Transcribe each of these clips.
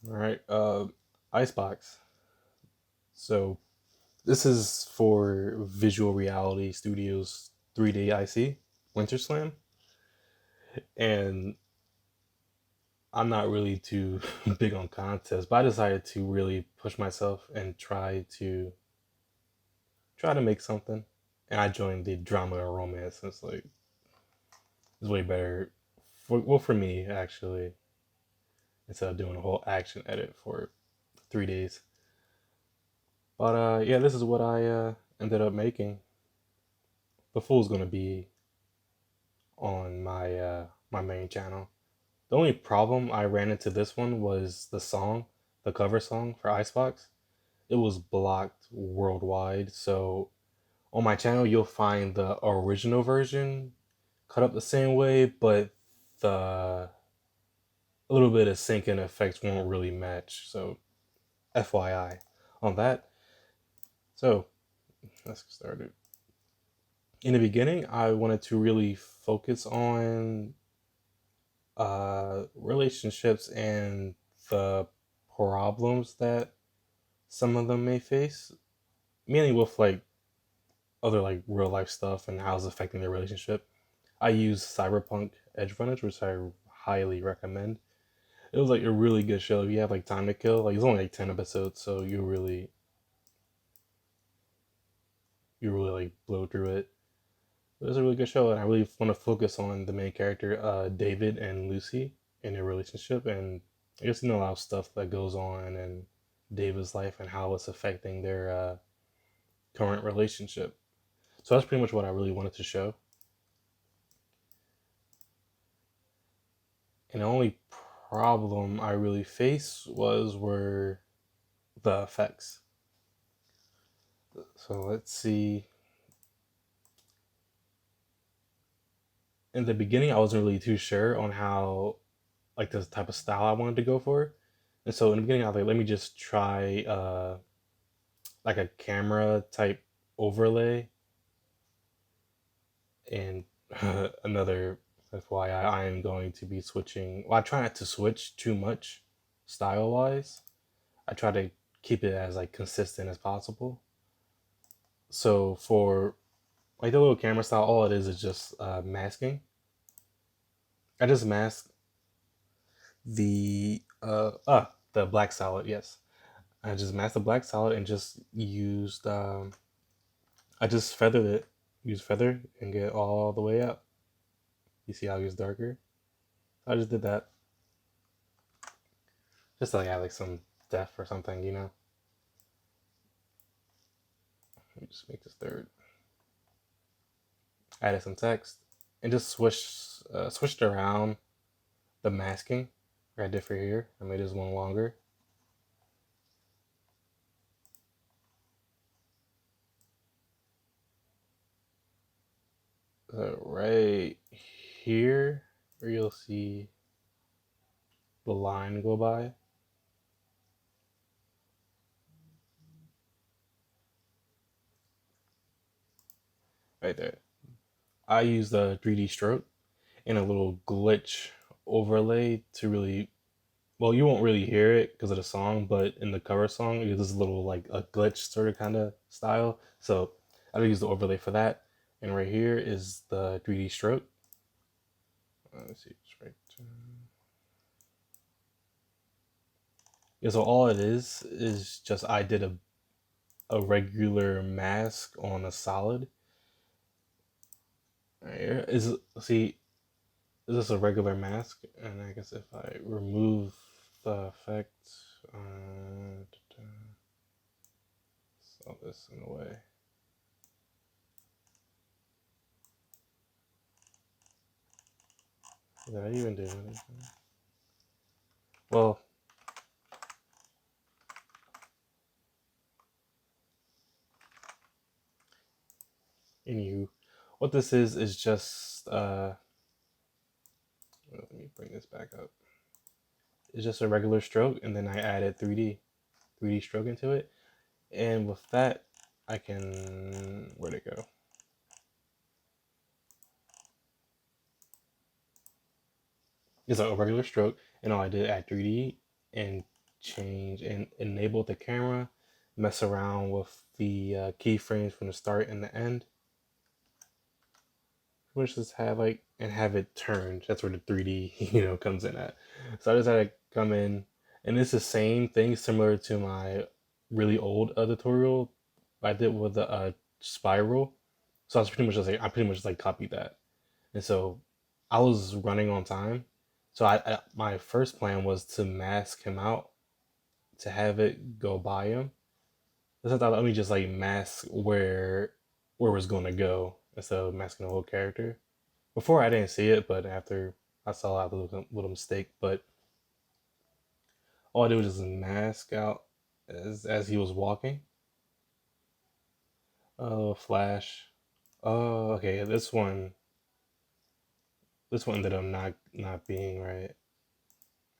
All right, Icebox. So this is for Visual Reality Studios 3D IC Winter Slam, and I'm not really too big on contests, but I decided to really push myself and try to make something. And I joined the drama or romance. And it's way better, for me actually, instead of doing a whole action edit for 3 days. But yeah, this is what I ended up making. The full's gonna be on my main channel. The only problem I ran into this one was the song, the cover song for Icebox. It was blocked worldwide. So on my channel, you'll find the original version cut up the same way, but the a little bit of sync and effects won't really match. So FYI on that. So let's get started. In the beginning, I wanted to really focus on relationships and the problems that some of them may face, mainly with like other like real life stuff and how it's affecting their relationship. I use Cyberpunk Edge Runners, which I highly recommend. It was like a really good show. If you have like time to kill, like it's only like 10 episodes, so you really like blow through it. It was a really good show, and I really want to focus on the main character, David and Lucy, and their relationship, and I guess a lot of stuff that goes on in David's life and how it's affecting their current relationship. So that's pretty much what I really wanted to show. And the only problem I really faced were the effects. So let's see. In the beginning, I wasn't really too sure on how like the type of style I wanted to go for. And so in the beginning, I was like, let me just try like a camera type overlay. And another FYI, I am going to be switching. Well, I try not to switch too much style wise. I try to keep it as like consistent as possible. So for like the little camera style, all it is just masking. I just mask the black solid. Yes, I just masked the black solid and just used I just feathered it. Use feather and get all the way up. You see how it gets darker? I just did that just to like add like some depth or something. Let me just make this third. Added some text and just switched around the masking like I did for here. I made this one longer. Right here, where you'll see the line go by. Right there. I use the 3D stroke and a little glitch overlay to really, well, you won't really hear it because of the song, but in the cover song, it is a little like a glitch sort of kind of style. So I use the overlay for that. And right here is the 3D stroke. Let's see, it's right. Yeah, so all it is just I did a regular mask on a solid. Right here is see is this a regular mask? And I guess if I remove the effect, sell this in a way. Did I even do anything? Well, anywho, what this is just let me bring this back up. It's just a regular stroke, and then I added 3D stroke into it, and with that, I can where'd it go? It's a regular stroke, and all I did add 3D and change and enable the camera, mess around with the keyframes from the start and the end. Which just have like and have it turned. That's where the 3D comes in at. So I just had to come in, and it's the same thing similar to my really old tutorial I did with the spiral. So I pretty much just like copied that, and so I was running on time. So my first plan was to mask him out to have it go by him. So I thought let me just like mask where it was going to go instead of masking the whole character. Before I didn't see it, but after I saw I had a little mistake. But all I did was just mask out as he was walking. Oh, flash. Oh, okay. This one ended up not being right.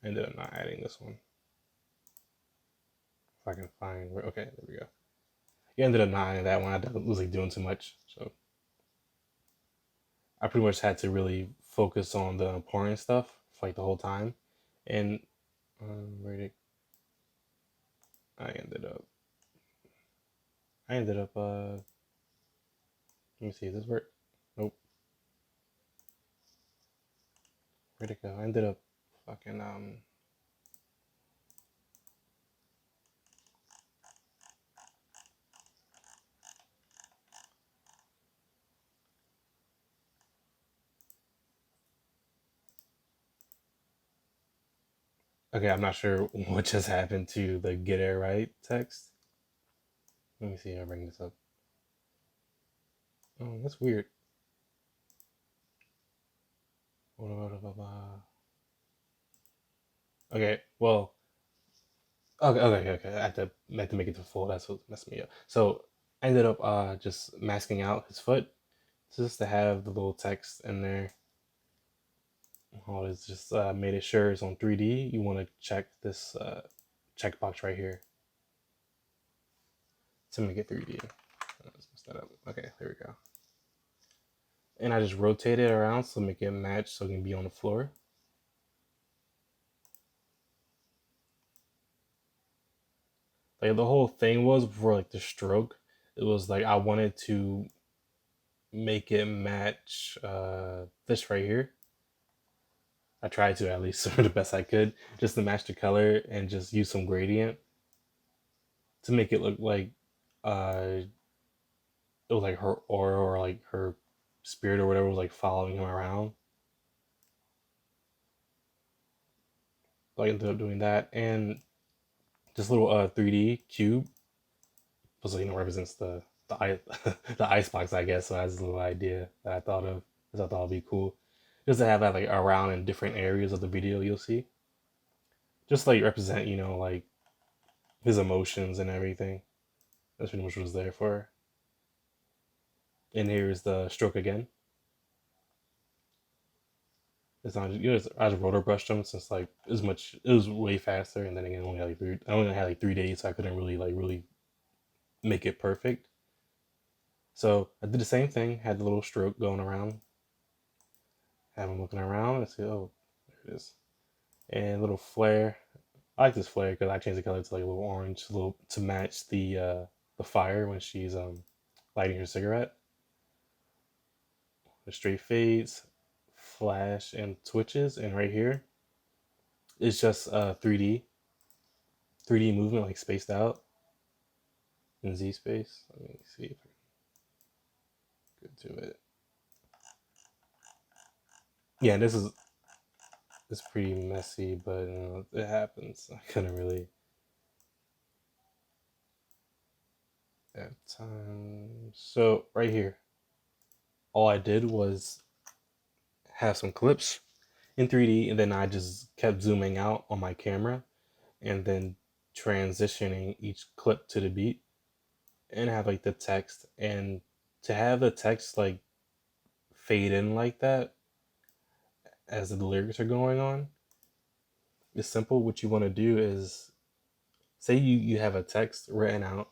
I ended up not adding this one. If I can find where. Okay, there we go. You ended up not adding that one. I was like doing too much, so I pretty much had to really focus on the important stuff for like the whole time. And where did I ended up? I ended up. Let me see. Does this work? Nope. Where'd it go? I ended up fucking Okay, I'm not sure what just happened to the get it right text. Let me see if I bring this up. Oh, that's weird. Okay, well, okay. I had to make it to full. That's what messed me up. So I ended up just masking out his foot just to have the little text in there. Oh, it's just made it sure it's on 3D. You want to check this checkbox right here to make it 3D. Let's mess that up. Okay, there we go. And I just rotate it around so make it match so it can be on the floor. Like the whole thing was for like the stroke, it was like I wanted to make it match this right here. I tried to at least the best I could just to match the color and just use some gradient to make it look like uh it was like her aura or like her spirit or whatever was like following him around. So I ended up doing that and this little 3D cube was represents the ice the icebox I guess. So that's a little idea that I thought of because I thought it'd be cool just to have that like around in different areas of the video you'll see, just like represent like his emotions and everything. That's pretty much what was there for. And here's the stroke again. It's not I just rotor brushed them since like as much it was way faster, and then again I only had like 3 days, so I couldn't really make it perfect. So I did the same thing, had the little stroke going around, have him looking around and see, oh, there it is. And a little flare. I like this flare because I changed the color to like a little orange, a little to match the fire when she's lighting her cigarette. The straight fades, flash, and twitches, and right here it's just 3D movement like spaced out in Z space. Let me see if I can get to it. Yeah, this is it's pretty messy, but it happens. I couldn't really have time. So right here, all I did was have some clips in 3D, and then I just kept zooming out on my camera, and then transitioning each clip to the beat, and have like the text, and to have the text like fade in like that as the lyrics are going on. It's simple. What you want to do is say you have a text written out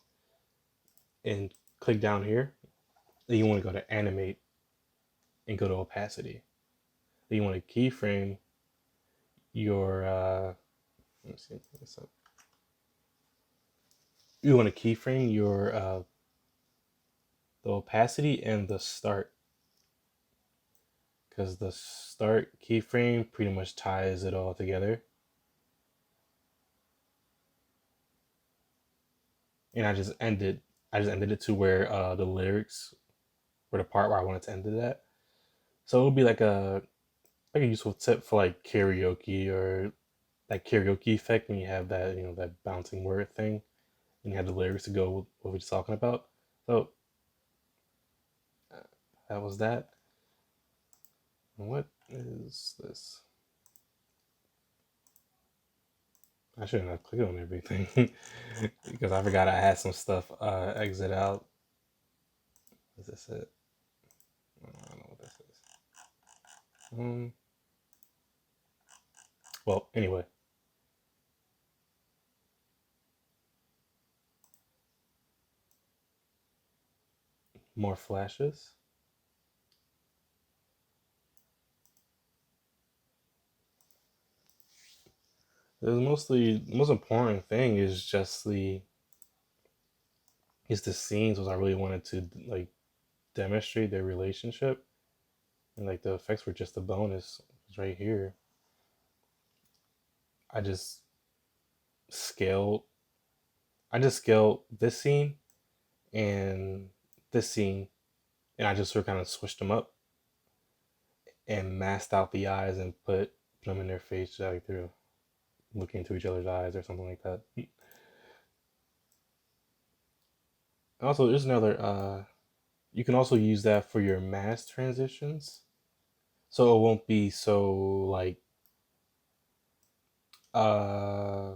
and click down here. Then you want to go to animate and go to opacity. Then you want to keyframe your let me see this up. you want to keyframe your the opacity and the start, because the start keyframe pretty much ties it all together. And I just ended it to where the lyrics were the part where I wanted to end it at. So it would be like a useful tip for like karaoke, or that karaoke effect when you have that, that bouncing word thing, and you have the lyrics to go with what we're just talking about. So uh, that was that. What is this? I shouldn't have clicked on everything because I forgot I had some stuff exit out. Is this it? I don't know what this is. Well, anyway, more flashes. There's mostly the most important thing is just the scenes was I really wanted to like demonstrate their relationship, and like the effects were just a bonus. It's right here. I just scaled I just scaled this scene and this scene, and I just sort of kind of switched them up and masked out the eyes and put them in their face, like they're looking into each other's eyes or something like that. Also, there's another. You can also use that for your mask transitions, so it won't be so like uh,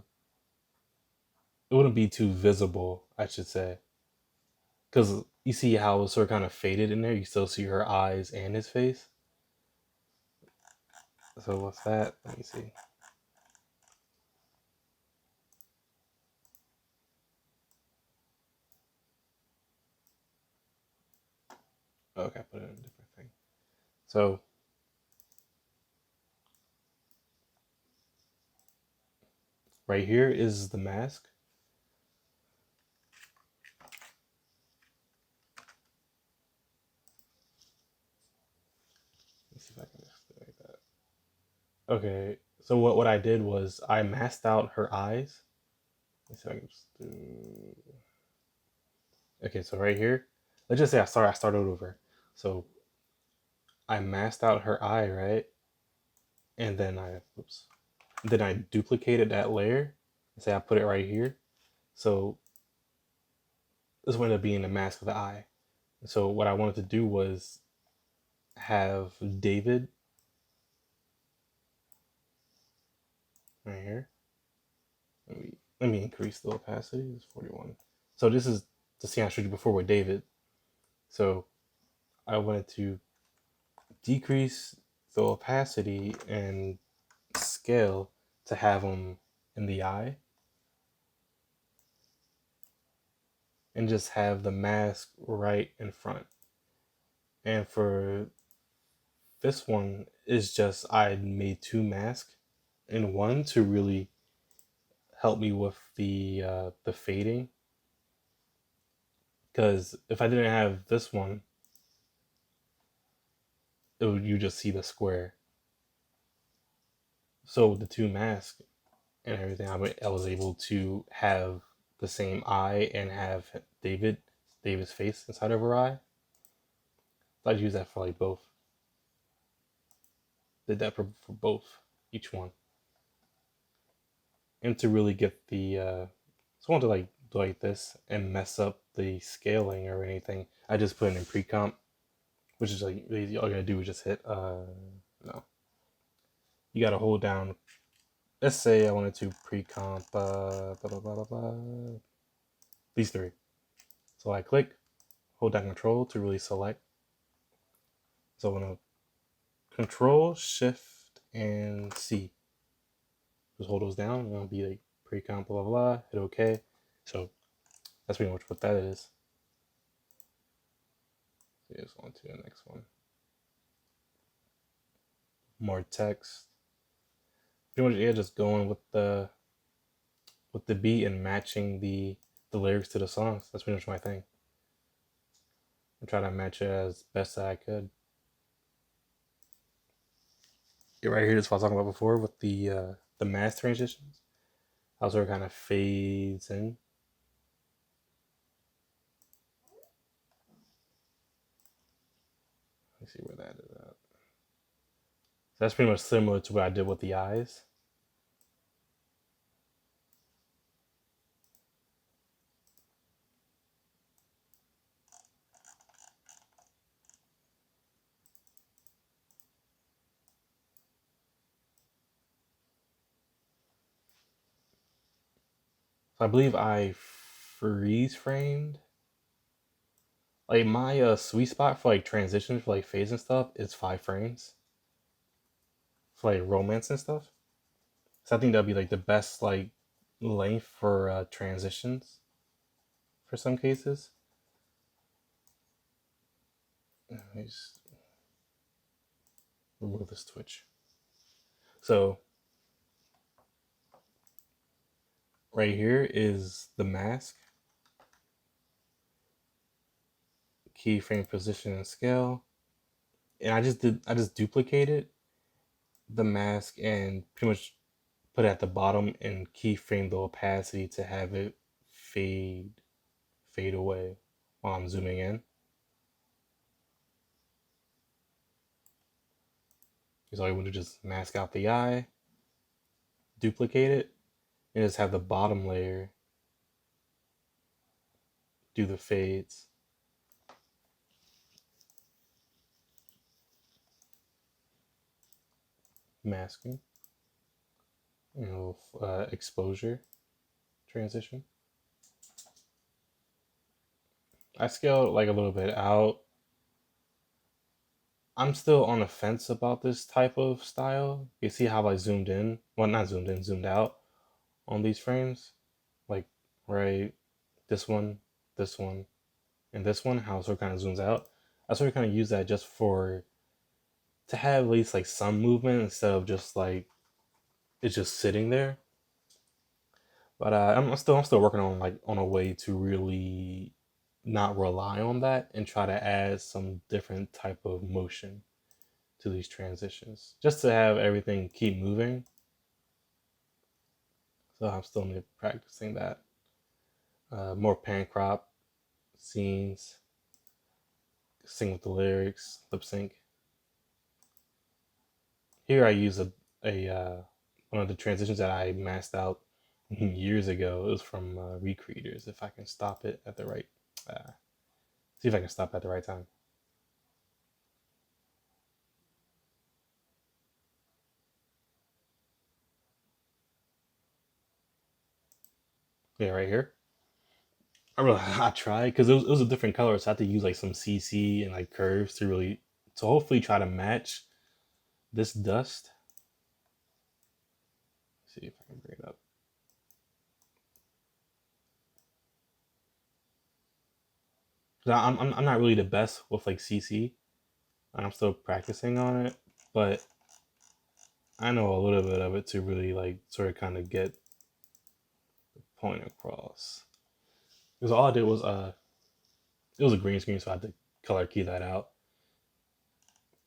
it wouldn't be too visible, I should say, because you see how it's sort of kind of faded in there. You still see her eyes and his face. So what's that? Let me see. Okay, I put it in a different thing. So right here is the mask. Let's see if I can just do it like that. Okay, so what I did was I masked out her eyes. Let's see if I can just do. Okay, so right here, let's just say I started over. So I masked out her eye, right? And then I duplicated that layer and say I put it right here. So this would end up being the mask of the eye. So what I wanted to do was have David right here. Let me increase the opacity. It's 41. So this is the scene I showed you before with David. So I wanted to decrease the opacity and scale to have him in the eye, and just have the mask right in front. And for this one is just I made two masks in one to really help me with the fading. Because if I didn't have this one, you just see the square. So with the two masks and everything, I was able to have the same eye and have David's face inside of her eye. So I'd use that for like both. Did that for both, each one, and to really get the so I want to like do like this and mess up the scaling or anything. I just put it in pre-comp, which is like really all you gotta do is just hit no. You gotta hold down. Let's say I wanted to pre-comp blah, blah, blah, blah, blah, these three. So I click, hold down Control to really select. So I'm gonna Control, Shift, and C. Just hold those down. And it'll be like pre-comp blah blah blah. Hit OK. So that's pretty much what that is. So just on to the next one. More text. Pretty much, yeah, just going with the beat and matching the the lyrics to the songs. That's pretty much my thing. I try to match it as best that I could. Yeah, right here is what I was talking about before with the mass transitions. How it sort of kind of fades in. Let me see where that is at. So that's pretty much similar to what I did with the eyes. So I believe I freeze framed. Like my sweet spot for like transitions for like fades and stuff is 5 frames for like romance and stuff. So I think that'd be like the best like length for transitions for some cases. Let me just remove this twitch. So right here is the mask, keyframe position and scale, and I just duplicated the mask and pretty much put it at the bottom and keyframe the opacity to have it fade away while I'm zooming in. So I would just mask out the eye, duplicate it, and just have the bottom layer do the fades. Masking, exposure, transition. I scaled like a little bit out. I'm still on the fence about this type of style. You see how I zoomed in? Well, not zoomed in, zoomed out on these frames? Like, right, this one, and this one, how it sort of kind of zooms out. I sort of kind of use that just for, to have at least like some movement instead of just like, it's just sitting there. But I'm still working on like on a way to really not rely on that and try to add some different type of motion to these transitions, just to have everything keep moving. So I'm still practicing that. More pan crop scenes, sing with the lyrics, lip sync. Here I use a one of the transitions that I masked out years ago. It was from Recreators. If I can stop it at the right, see if I can stop at the right time. Yeah, right here. I tried because it was a different color, so I had to use like some CC and like curves to really to hopefully try to match this dust. Let's see if I can bring it up. I'm not really the best with like CC. I'm still practicing on it, but I know a little bit of it to really like sort of kind of get the point across. Because all I did was it was a green screen, so I had to color key that out.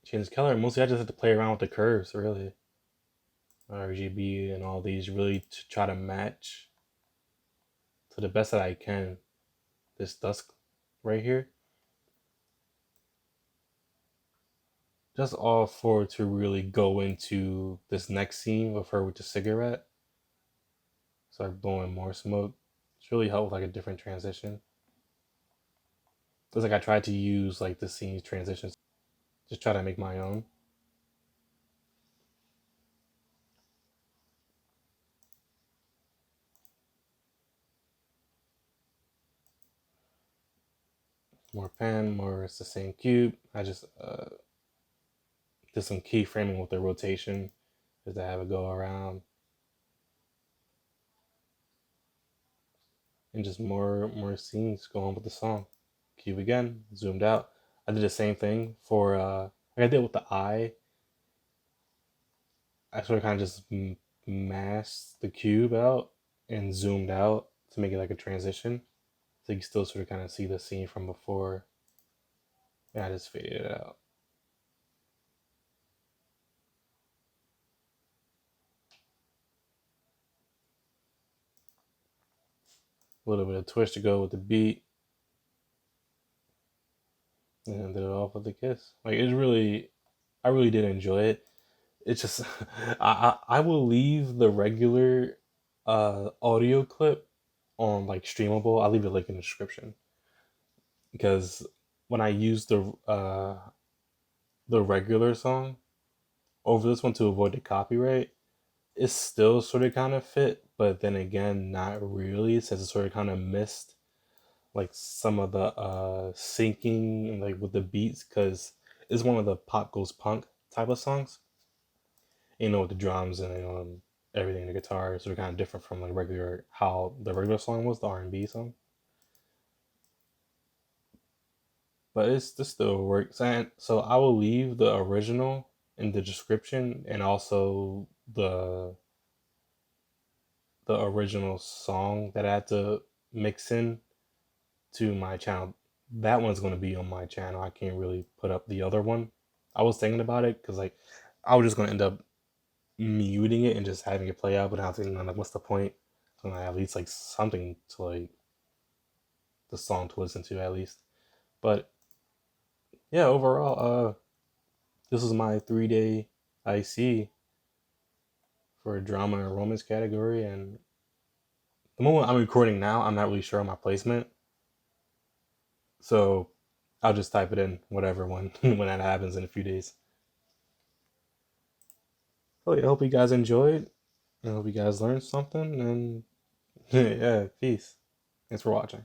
Change the color. Mostly I just had to play around with the curves, really. RGB and all these really to try to match to the best that I can this dusk right here. Just all for to really go into this next scene with her with the cigarette. Start blowing more smoke. It's really helped with like a different transition. It's like I tried to use like the scene transitions, just try to make my own. More pen, more it's the same cube. I just did some keyframing with the rotation, just to have it go around, and just more scenes going with the song. Cube again, zoomed out. I did the same thing for like I did with the eye. I sort of kind of just masked the cube out and zoomed out to make it like a transition. So you can still sort of kind of see the scene from before. And I just faded it out. A little bit of twist to go with the beat. And then did it off with a kiss. Like it's really, I really did enjoy it. It's just, I will leave the regular audio clip on like streamable. I'll leave a link in the description because when I use the regular song over this one to avoid the copyright, it's still sort of kind of fit, but then again, not really, since it sort of kind of missed like some of the syncing like with the beats because it's one of the pop goes punk type of songs. With the drums and everything, the guitars are kind of different from like regular how the regular song was, the R&B song. But it's this still works, and so I will leave the original in the description and also the original song that I had to mix in to my channel. That one's going to be on my channel. I can't really put up the other one. I was thinking about it because like I was just going to end up muting it and just having it play out, but I was thinking like, what's the point? So I at least like something to like the song to listen to at least. But yeah, overall, this is my 3-day IC for drama and romance category, and the moment I'm recording now, I'm not really sure on my placement. So I'll just type it in whatever when when that happens in a few days. So yeah, I hope you guys enjoyed. I hope you guys learned something, and yeah, peace. Thanks for watching.